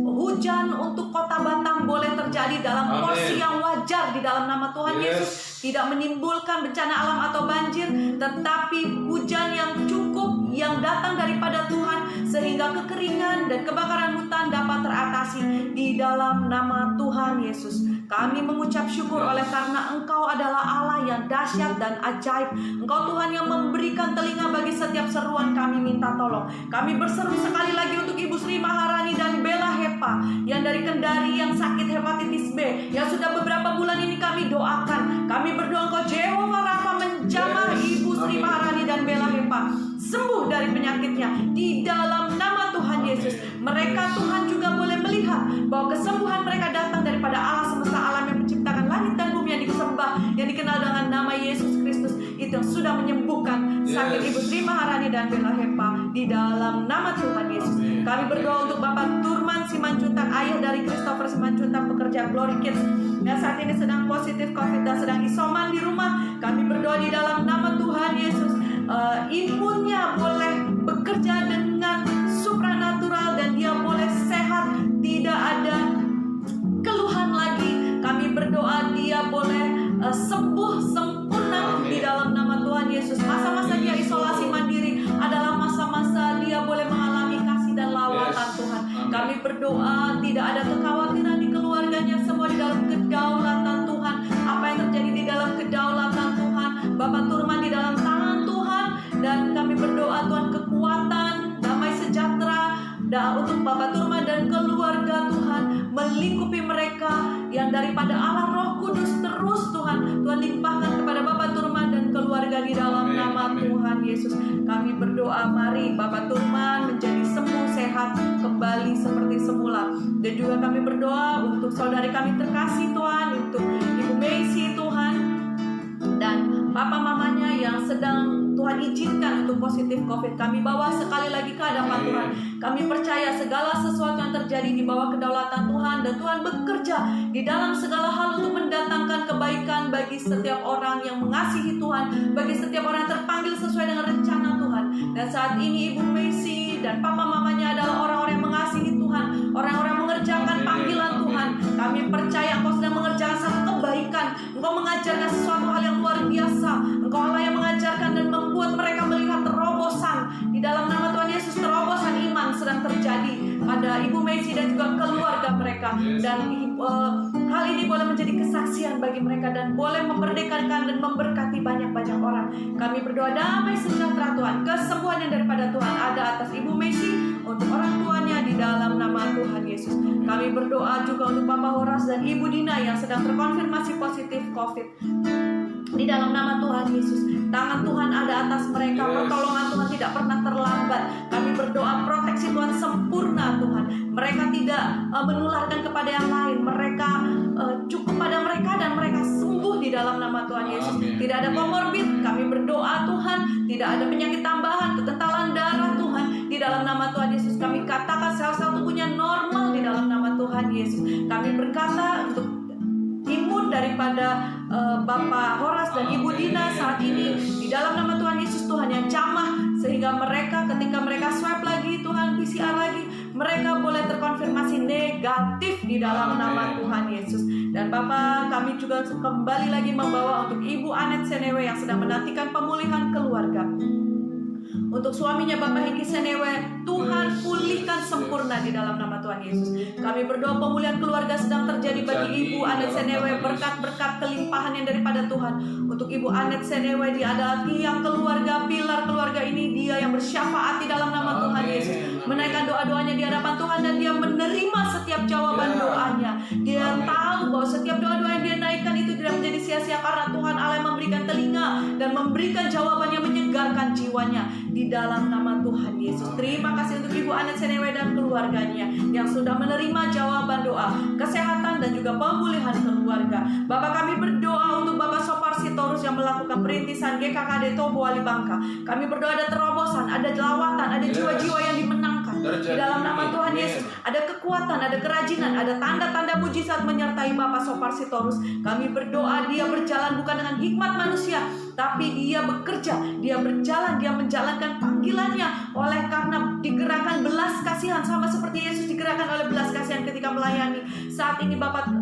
hujan untuk kota Batam boleh terjadi dalam porsi yang wajar di dalam nama Tuhan Yesus. Tidak menimbulkan bencana alam atau banjir, tetapi hujan yang cukup yang datang daripada Tuhan, sehingga kekeringan dan kebakaran hutan dapat teratasi di dalam nama Tuhan Yesus. Kami mengucap syukur oleh karena Engkau adalah Allah yang dahsyat dan ajaib. Engkau Tuhan yang memberikan telinga bagi setiap seruan kami minta tolong. Kami berseru sekali lagi untuk Ibu Sri Maharani dan Bella Hepa yang dari Kendari yang sakit hepatitis B, yang sudah beberapa bulan ini kami doakan. Kami berdoa Engkau Jehovah Rafa menjamah Ibu Sri Maharani dan Bella Hepa, sembuh dari penyakitnya di dalam nama Tuhan Yesus. Mereka Tuhan juga boleh melihat bahwa kesembuhan mereka datang daripada Allah semesta alam yang menciptakan langit dan bumi, yang disembah, yang dikenal dengan nama Yesus Kristus, itu yang sudah menyembuhkan sakit Ibu Sri Maharani dan Bella Hepa di dalam nama Tuhan Yesus. Kami berdoa untuk Bapak Turman Simanjuntak, ayah dari Christopher Simanjuntak, pekerja Glory Kids yang saat ini sedang positif COVID dan sedang isoman di rumah. Kami berdoa di dalam nama Tuhan Yesus, imunnya boleh bekerja dengan supranatural dan dia boleh sehat, tidak ada keluhan lagi. Kami berdoa dia boleh sembuh sempurna di dalam nama Tuhan Yesus. Masa-masa dia isolasi mandiri adalah masa-masa dia boleh mengalami kasih dan lawatan Tuhan. Kami berdoa tidak ada kekhawatiran di keluarganya, semua di dalam kedaulatan Tuhan. Apa yang terjadi di dalam kedaulatan Tuhan, Bapak Turman di dalam tangan Tuhan. Dan kami berdoa Tuhan kekuatan, damai sejahtera untuk Bapak Turman dan keluarga Tuhan melingkupi mereka, yang daripada Allah Roh Kudus terus Tuhan limpahkan kepada Bapak Turman dan keluarga di dalam nama Tuhan Yesus. Kami berdoa mari Bapak Turman menjadi sembuh, sehat kembali seperti semula. Dan juga kami berdoa untuk saudari kami terkasih Tuhan, untuk Ibu Macy Tuhan, dan papa mamanya yang sedang Tuhan izinkan untuk positif COVID. Kami bawa sekali lagi ke hadapan Tuhan. Kami percaya segala sesuatu yang terjadi di bawah kedaulatan Tuhan, dan Tuhan bekerja di dalam segala hal untuk mendatangkan kebaikan bagi setiap orang yang mengasihi Tuhan, bagi setiap orang yang terpanggil sesuai dengan rencana Tuhan. Dan saat ini Ibu Macy dan papa mamanya adalah orang-orang yang mengasihi Tuhan, orang-orang mengerjakan panggilan Tuhan. Kami percaya Engkau sedang mengerjakan satu kebaikan. Engkau mengajarkan sesuatu hal yang luar biasa. Engkau Allah yang mengajarkan dan membuat mereka melihat terobosan di dalam nama Tuhan Yesus. Terobosan iman sedang terjadi pada Ibu Macy dan juga keluarga mereka. Dan hal ini boleh menjadi kesaksian bagi mereka dan boleh memerdekakan dan memberkati banyak-banyak orang. Kami berdoa damai sejahtera Tuhan, kesembuhan yang daripada Tuhan ada atas Ibu Macy, untuk orang tuanya di dalam nama Tuhan Yesus. Kami berdoa juga untuk Bapak Horas dan Ibu Dina yang sedang terkonfirmasi positif COVID. Di dalam nama Tuhan Yesus, tangan Tuhan ada atas mereka, pertolongan Tuhan tidak pernah terlambat. Kami berdoa proteksi Tuhan sempurna Tuhan. Mereka tidak menularkan kepada yang lain. Mereka cukup pada mereka dan mereka sembuh di dalam nama Tuhan Yesus. Tidak ada komorbid. Kami berdoa Tuhan, tidak ada penyakit tambahan, kekentalan darah Tuhan. Di dalam nama Tuhan Yesus kami katakan sel-sel tubuhnya normal di dalam nama Tuhan Yesus. Kami berkata untuk imun daripada Bapak Horas dan Ibu Dina saat ini di dalam nama Tuhan Yesus, Tuhan yang jamah, sehingga mereka ketika mereka swab lagi Tuhan, PCR lagi, mereka boleh terkonfirmasi negatif di dalam nama Tuhan Yesus. Dan Bapak, kami juga kembali lagi membawa untuk Ibu Anet Senewe yang sedang menantikan pemulihan keluarga. Untuk suaminya Bapak Hiki Senewe, Tuhan pulihkan sempurna di dalam nama Tuhan Yesus. Kami berdoa pemulihan keluarga sedang terjadi bagi Ibu Anet Senewe, berkat-berkat kelimpahan yang daripada Tuhan. Untuk Ibu Anet Senewe, dia adalah tiang keluarga, pilar keluarga ini, dia yang bersyafaat di dalam nama Tuhan Yesus, menaikkan doa-doanya di hadapan Tuhan, dan dia menerima setiap jawaban doanya. Dia tahu bahwa setiap doa-doa yang dia naikkan itu tidak menjadi sia-sia, karena Tuhan Allah yang memberikan telinga dan memberikan jawaban yang menyegarkan jiwanya di dalam nama Tuhan Yesus. Terima kasih untuk Ibu Anet Senewe dan keluarganya yang sudah menerima jawaban doa kesehatan dan juga pemulihan keluarga. Bapak, kami berdoa untuk Bapak Sopar Sitorus yang melakukan perintisan GKKD Tobo Wali Bangka. Kami berdoa ada terobosan, ada lawatan, ada jiwa-jiwa yang dimenangkan di dalam nama Tuhan Yesus. Ada kekuatan, ada kerajinan, ada tanda-tanda mujizat menyertai Bapak Sopar Sitorus. Kami berdoa dia berjalan bukan dengan hikmat manusia, tapi dia bekerja, dia berjalan, dia menjalankan panggilannya oleh karena digerakkan belas kasihan, sama seperti Yesus digerakkan oleh belas kasihan ketika melayani. Saat ini Bapak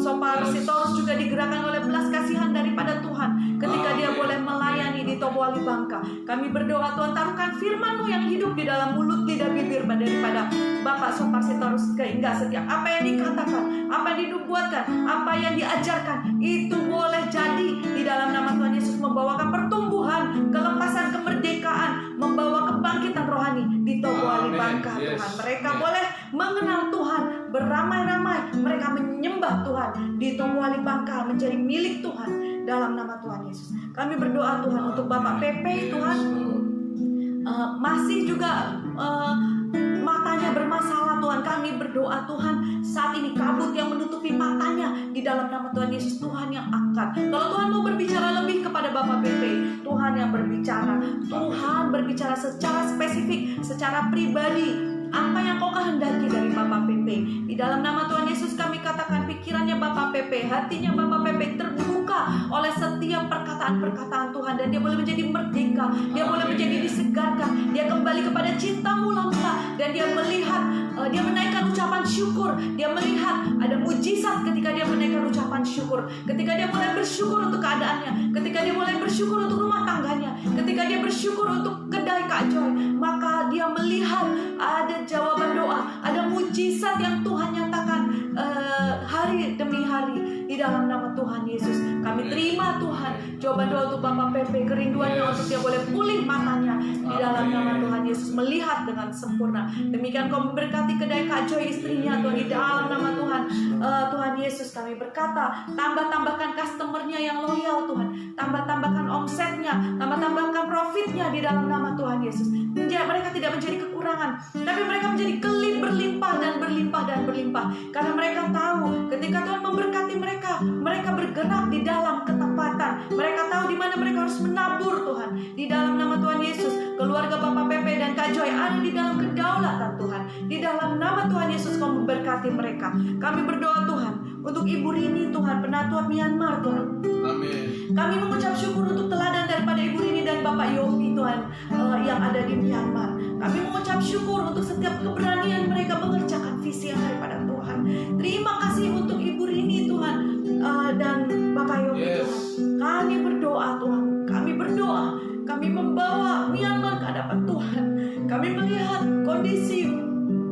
Sopar Sitorus juga digerakkan oleh belas kasihan daripada Tuhan ketika dia boleh melayani di Tobo Wali Bangka. Kami berdoa Tuhan, taruhkan firman-Mu yang hidup di dalam mulut, lidah, bibir daripada Bapak Sopar Sitorus, sehingga setiap apa yang dikatakan, apa yang dinubuatkan, apa yang diajarkan, itu boleh jadi di dalam nama Tuhan Yesus, membawakan pertumbuhan, kelepasan, kemerdekaan, membawa kebangkitan rohani di Tobo Wali Bangka. Tuhan, mereka boleh mengenal Tuhan beramai-ramai, mereka menyembah Tuhan di Tobo Wali Bangka, menjadi milik Tuhan dalam nama Tuhan Yesus. Kami berdoa Tuhan untuk Bapak Pepe, Tuhan, masih juga matanya bermasalah Tuhan. Kami berdoa Tuhan, saat ini kabut yang menutupi matanya di dalam nama Tuhan Yesus, Tuhan yang angkat. Kalau Tuhan mau berbicara lebih kepada Bapak Pepe, Tuhan yang berbicara. Tuhan berbicara secara spesifik, secara pribadi. Apa yang kau kehendaki dari Bapak Pepe? Di dalam nama Tuhan Yesus kami katakan, pikirannya Bapak Pepe, hatinya Bapak Pepe terbuka oleh setiap perkataan-perkataan Tuhan, dan dia boleh menjadi merdeka, dia boleh menjadi disegarkan, dia kembali kepada cinta mula-mula, dan dia melihat, dia menaikkan ucapan syukur, dia melihat ada mujizat ketika dia menaikkan ucapan syukur, ketika dia mulai bersyukur untuk keadaannya, ketika dia mulai bersyukur untuk rumah tangganya, ketika dia bersyukur untuk kedai Kak Joy, maka dia melihat ada jawaban doa, ada mujizat yang Tuhan nyatakan hari demi hari di dalam nama Tuhan Yesus. Kami terima Tuhan jawaban doa untuk Bapak Pepe, kerinduannya untuk dia boleh pulih matanya di dalam nama Tuhan Yesus, melihat dengan sempurna. Demikian kau memberkati kedai Kak Joy, istrinya Tuhan, di dalam nama Tuhan. Tuhan Yesus kami berkata, tambahkan customernya yang loyal Tuhan, tambahkan omsetnya, tambahkan profitnya di dalam nama Tuhan Yesus. Mereka tidak menjadi kekurangan, tapi mereka menjadi berlimpah dan berlimpah dan berlimpah, karena mereka tahu ketika Tuhan memberkati mereka, mereka bergerak di dalam ketepatan. Mereka tahu di mana mereka harus menabur Tuhan. Di dalam nama Tuhan Yesus, keluarga Bapak Pepe dan Kak Joy ada di dalam kedaulatan Tuhan. Di dalam nama Tuhan Yesus kau memberkati mereka. Kami berdoa Tuhan untuk Ibu Rini Tuhan, penatua Myanmar Tuhan. Amin. Kami mengucap syukur untuk teladan daripada Ibu Rini dan Bapak Yopi Tuhan, yang ada di Myanmar. Kami mengucap syukur untuk setiap keberanian mereka mengerjakan visi yang daripada Tuhan. Terima kasih untuk Ibu Rini Tuhan, dan Bapak Yopi Tuhan. Kami berdoa Tuhan, kami berdoa, kami membawa Myanmar ke hadapan Tuhan. Kami melihat kondisi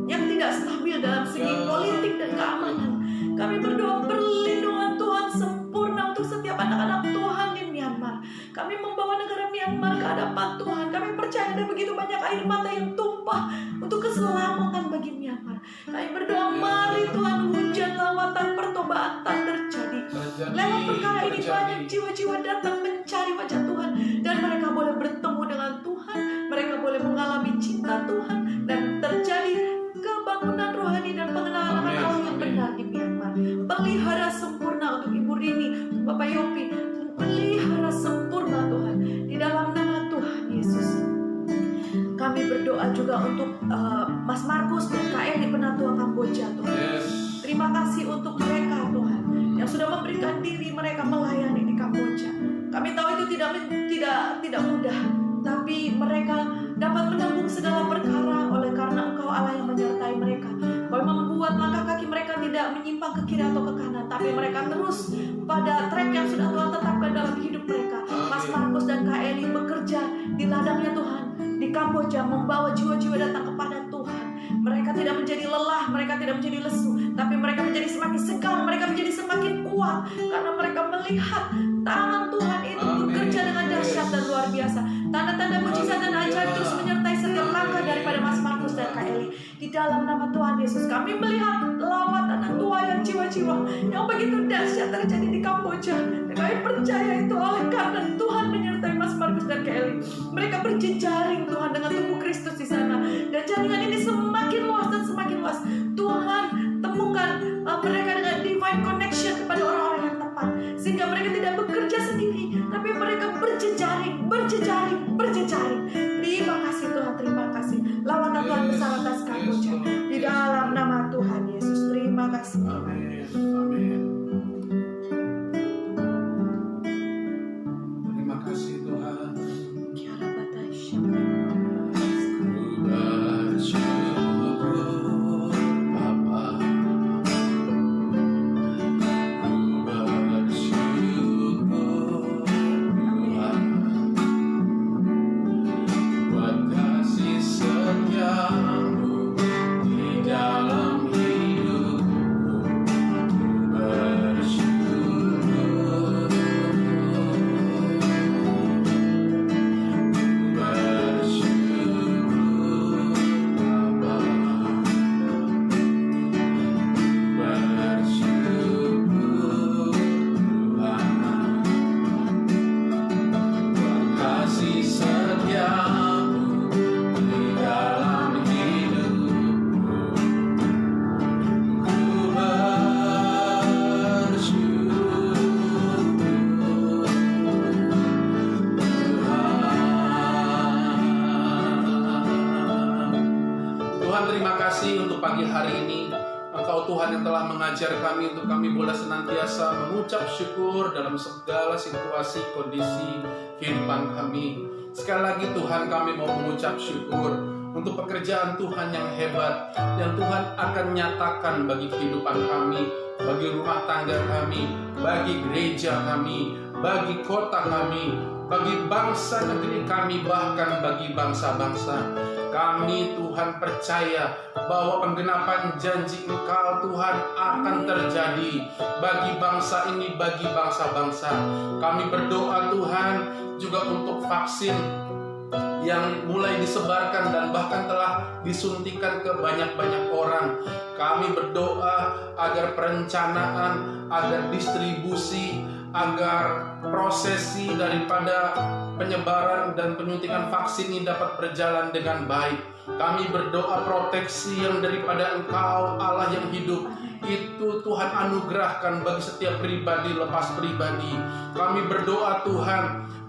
yang tidak stabil dalam segi politik dan keamanan. Kami berdoa perlindungan Tuhan sempurna untuk setiap anak-anak Tuhan di Myanmar. Kami membawa negara Myanmar ke hadapan Tuhan. Kami percaya ada begitu banyak air mata yang tumpah untuk keselamatan bagi Myanmar. Kami berdoa, mari Tuhan hujan lawatan pertobatan terjadi. Lewat perkara ini banyak jiwa-jiwa datang mencari wajah Tuhan, dan mereka boleh bertemu dengan Tuhan, mereka boleh mengalami cinta Tuhan, dan terjadi kebangunan rohani dan pengenalan akan Allah yang benar di Myanmar. Pelihara sempurna untuk Ibu Rini, Bapak Yopi, pelihara sempurna Tuhan di dalam nama Tuhan Yesus. Kami berdoa juga untuk Mas Markus dan Kak Eli, penatua Kamboja Tuhan. Terima kasih untuk mereka Tuhan yang sudah memberikan diri mereka melayani di Kamboja. Kami tahu itu tidak mudah, tapi mereka dapat menanggung segala perkara oleh karena Engkau Allah yang menyertai mereka. Kau membuat langkah kaki mereka tidak menyimpang ke kiri atau ke kanan, tapi mereka terus pada track yang sudah Tuhan tetapkan dalam hidup mereka. Mas Markus dan Kak Eli bekerja di ladangnya Tuhan di Kamboja, membawa jiwa-jiwa datang kepada Tuhan. Mereka tidak menjadi lelah, mereka tidak menjadi lesu, tapi mereka menjadi semakin segar, mereka menjadi semakin kuat, karena mereka melihat tangan Tuhan itu bekerja dengan dahsyat dan luar biasa. Tanda-tanda mujizat dan ajaib terus menyertai setiap langkah daripada Mas Markus dan Kak Eli. Di dalam nama Tuhan Yesus kami melihat lawatan pertuaian jiwa-jiwa yang begitu dahsyat terjadi di Kamboja. Dan kami percaya itu oleh karena Tuhan menyertai Mas Markus dan Kak Eli. Mereka berjejaring Tuhan dengan tubuh Kristus di sana. Dan jaringan ini semakin luas dan semakin luas. Tuhan temukan mereka dengan divine connection kepada orang-orang yang tepat, sehingga mereka tidak bekerja sendiri, tapi mereka berjejaring. Terima kasih Tuhan, terima kasih. Lawatan Tuhan besar atas Kamboja di dalam nama Tuhan Yesus. Terima kasih. Amin. Amin. Terima kasih Tuhan. Pagi hari ini Engkau Tuhan yang telah mengajar kami untuk kami boleh senantiasa mengucap syukur dalam segala situasi kondisi kehidupan kami. Sekali lagi Tuhan, kami mau mengucap syukur untuk pekerjaan Tuhan yang hebat yang Tuhan akan nyatakan bagi kehidupan kami, bagi rumah tangga kami, bagi gereja kami, bagi kota kami, bagi bangsa negeri kami, bahkan bagi bangsa-bangsa. Kami Tuhan percaya bahwa penggenapan janji Engkau Tuhan akan terjadi bagi bangsa ini, bagi bangsa-bangsa. Kami berdoa Tuhan juga untuk vaksin yang mulai disebarkan dan bahkan telah disuntikan ke banyak-banyak orang. Kami berdoa agar perencanaan, agar distribusi, agar prosesi daripada penyebaran dan penyuntikan vaksin ini dapat berjalan dengan baik. Kami berdoa proteksi yang daripada Engkau Allah yang hidup itu Tuhan anugerahkan bagi setiap pribadi lepas pribadi. Kami berdoa Tuhan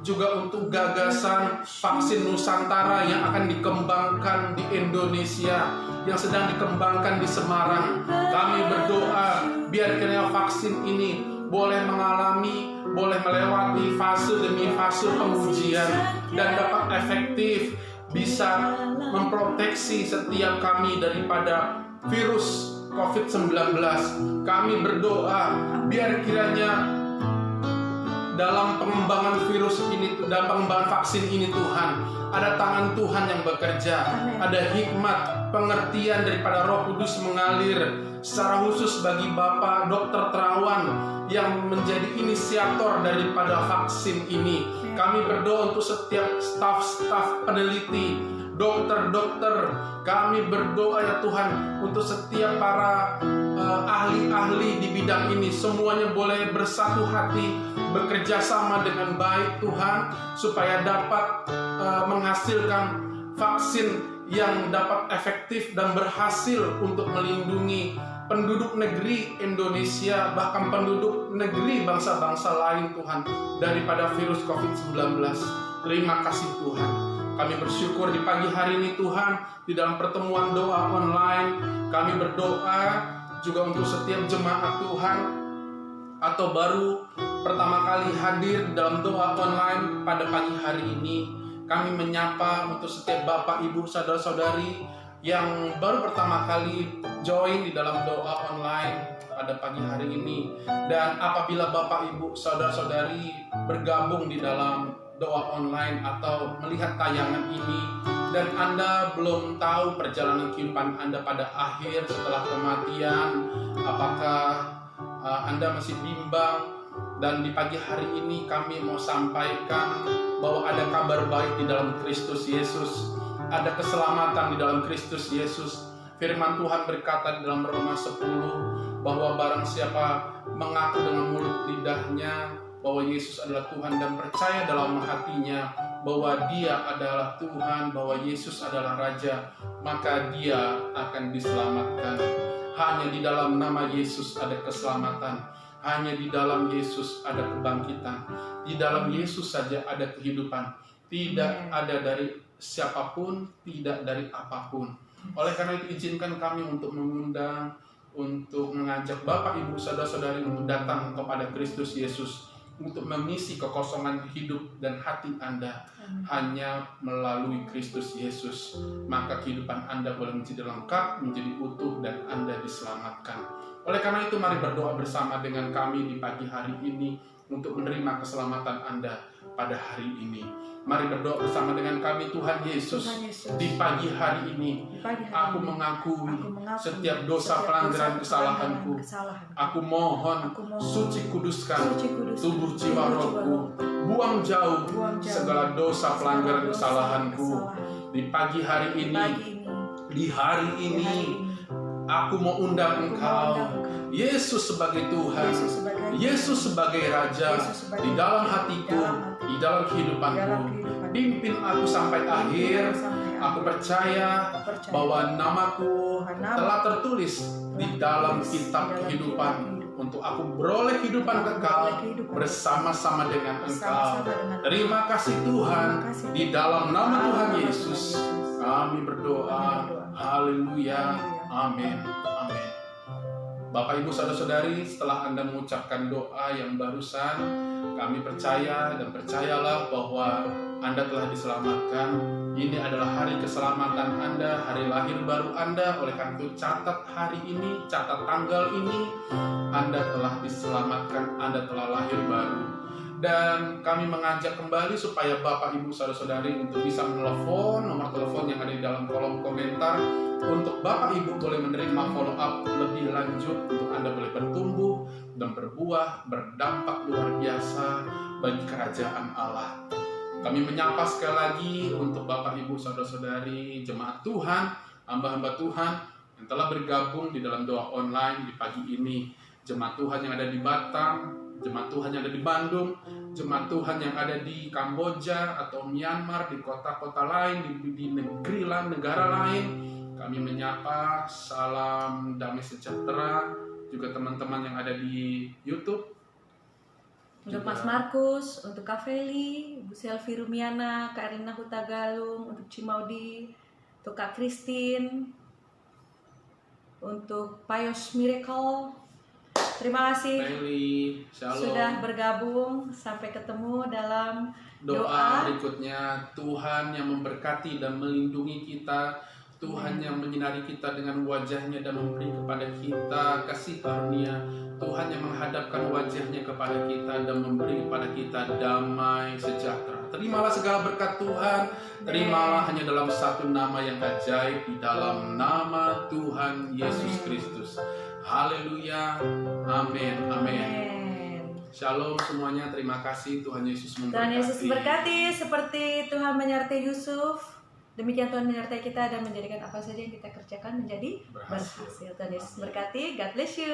juga untuk gagasan vaksin Nusantara yang akan dikembangkan di Indonesia, yang sedang dikembangkan di Semarang. Kami berdoa biar kiranya vaksin ini boleh melewati fase demi fase pengujian dan dapat efektif, bisa memproteksi setiap kami daripada virus COVID-19. Kami berdoa biar kiranya dalam pengembangan virus ini, dalam pengembangan vaksin ini Tuhan, ada tangan Tuhan yang bekerja, ada hikmat, pengertian daripada Roh Kudus mengalir secara khusus bagi Bapak Dr. Terawan yang menjadi inisiator daripada vaksin ini. Kami berdoa untuk setiap staf-staf peneliti, dokter-dokter. Kami berdoa ya Tuhan untuk setiap para ahli-ahli di bidang ini, semuanya boleh bersatu hati, bekerja sama dengan baik Tuhan, supaya dapat menghasilkan vaksin yang dapat efektif dan berhasil untuk melindungi penduduk negeri Indonesia, bahkan penduduk negeri bangsa-bangsa lain Tuhan, daripada virus COVID-19. Terima kasih Tuhan. Kami bersyukur di pagi hari ini Tuhan, di dalam pertemuan doa online, kami berdoa juga untuk setiap jemaat Tuhan, atau baru pertama kali hadir dalam doa online pada pagi hari ini. Kami menyapa untuk setiap Bapak, Ibu, Saudara-saudari yang baru pertama kali join di dalam doa online pada pagi hari ini. Dan apabila Bapak, Ibu, Saudara-saudari bergabung di dalam doa online atau melihat tayangan ini dan Anda belum tahu perjalanan kehidupan Anda pada akhir setelah kematian, apakah Anda masih bimbang, dan di pagi hari ini kami mau sampaikan bahwa ada kabar baik di dalam Kristus Yesus, ada keselamatan di dalam Kristus Yesus. Firman Tuhan berkata dalam Roma 10 bahwa barang siapa mengaku dengan mulut lidahnya bahwa Yesus adalah Tuhan dan percaya dalam hatinya bahwa Dia adalah Tuhan, bahwa Yesus adalah Raja, maka dia akan diselamatkan. Hanya di dalam nama Yesus ada keselamatan. Hanya di dalam Yesus ada kebangkitan. Di dalam Yesus saja ada kehidupan. Tidak ada dari siapapun, tidak dari apapun. Oleh karena itu izinkan kami untuk mengundang, untuk mengajak Bapak, Ibu, Saudara-saudari untuk datang kepada Kristus Yesus, untuk mengisi kekosongan hidup dan hati Anda. Hanya melalui Kristus Yesus, maka kehidupan Anda boleh menjadi lengkap, menjadi utuh, dan Anda diselamatkan. Oleh karena itu mari berdoa bersama dengan kami di pagi hari ini untuk menerima keselamatan Anda pada hari ini. Mari berdoa bersama dengan kami. Tuhan Yesus, di pagi hari ini aku mengakui setiap dosa pelanggaran kesalahanku. Aku mohon suci kuduskan tubuh jiwa rohku. Buang jauh segala dosa pelanggaran kesalahanku. Di pagi hari ini, di hari ini, aku mau undang Engkau, Yesus sebagai Tuhan, Yesus sebagai Raja, di dalam hatiku, di dalam kehidupanku. Pimpin aku sampai akhir. Aku percaya bahwa namaku telah tertulis di dalam kitab kehidupan, untuk aku beroleh kehidupan kekal bersama-sama dengan Engkau. Terima kasih Tuhan, di dalam nama Tuhan Yesus kami berdoa. Haleluya. Amin. Amin. Bapak, Ibu, Saudara-saudari, setelah Anda mengucapkan doa yang barusan, kami percaya dan percayalah bahwa Anda telah diselamatkan. Ini adalah hari keselamatan Anda, hari lahir baru Anda. Oleh karena itu catat hari ini, catat tanggal ini, Anda telah diselamatkan, Anda telah lahir baru. Dan kami mengajak kembali supaya Bapak, Ibu, Saudara-saudari untuk bisa menelepon nomor telepon yang ada di dalam kolom komentar, untuk Bapak Ibu boleh menerima follow up lebih lanjut, untuk Anda boleh bertumbuh dan berbuah, berdampak luar biasa bagi kerajaan Allah. Kami menyapa sekali lagi untuk Bapak Ibu Saudara-saudari, jemaat Tuhan, hamba-hamba Tuhan yang telah bergabung di dalam doa online di pagi ini. Jemaat Tuhan yang ada di Batam, jemaat Tuhan yang ada di Bandung, jemaat Tuhan yang ada di Kamboja atau Myanmar, di kota-kota lain, di negeri lain, negara lain. Kami menyapa salam damai sejahtera juga teman-teman yang ada di YouTube. Untuk Mas Markus, untuk Kak Feli, Bu Selvi Rumiana, Kak Erina Hutagalung, untuk Cimaudi, untuk Kak Christine, untuk Payos Miracle. Terima kasih Feli, sudah bergabung. Sampai ketemu dalam doa berikutnya. Tuhan yang memberkati dan melindungi kita, Tuhan yang menyinari kita dengan wajahnya dan memberi kepada kita kasih karunia, Tuhan yang menghadapkan wajahnya kepada kita dan memberi kepada kita damai sejahtera. Terimalah segala berkat Tuhan, terimalah hanya dalam satu nama yang ajaib, di dalam nama Tuhan Yesus Kristus. Haleluya, amin, amin. Shalom semuanya, terima kasih. Tuhan Yesus memberkati. Tuhan Yesus berkati, seperti Tuhan menyertai Yusuf, demikian Tuhan menyertai kita dan menjadikan apa saja yang kita kerjakan menjadi berhasil. Tuhan Yesus berkati. God bless you.